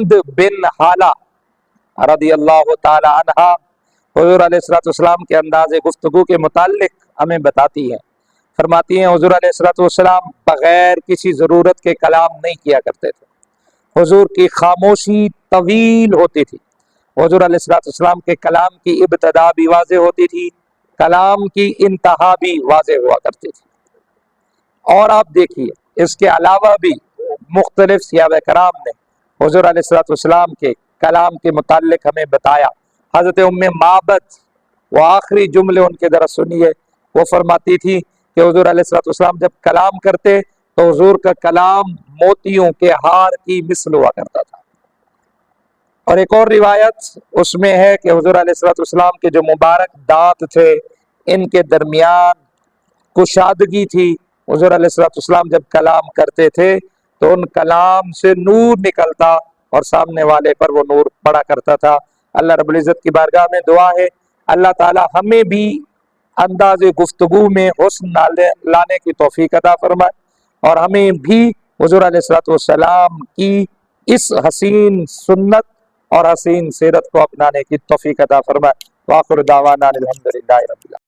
हिंद बिन हाला रदी अल्लाह ताला अन्हा हुजूर अलैहिस्सलाम के अंदाज़े गुफ्तगू के मुताल्लिक हमें बताती हैं। फरमाती हैं हुजूर अलैहिस्सलाम बगैर किसी ज़रूरत के कलाम नहीं किया करते थे। हुजूर की खामोशी तवील होती थी। हुजूर अलैहिस्सलाम के कलाम की इब्तदा भी वाज़े होती थी, कलाम की इंतहा भी वाज़े हुआ करती थी। और आप देखिए इसके अलावा भी मुख्तलिफ सहाबा कराम ने हुजूर अलैहिस्सलाम के कलाम के मुताल्लिक हमें बताया। हज़रत उम्मे माबद, वो आखिरी जुमले उनके ज़रा सुनिए, वो फरमाती थी कि हुजूर अलैहिस्सलाम जब कलाम करते तो हुजूर का कलाम मोतियों के हार की मिसल हुआ करता था। और एक और रिवायत उसमें है कि हुजूर अलैहिस्सलाम के जो मुबारक दांत थे, इनके दरमियान कुशादगी थी। हुजूर अलैहिस्सलाम जब कलाम करते थे तो उन कलाम से नूर निकलता और सामने वाले पर वो नूर पड़ा करता था। अल्लाह रब्बुल इज़्ज़त की बारगाह में दुआ है अल्लाह ताला हमें भी अंदाज़े गुफ्तगू में हुस्न लाने की तौफीक अता फरमाए और हमें भी हुजूर अलैहिस्सलाम की इस हसीन सुन्नत और हसीन सीरत को अपनाने की तौफीक अता फरमाए। वाखिर दावाना अनिल हम्दुलिल्लाहि रब्बिल आलमीन।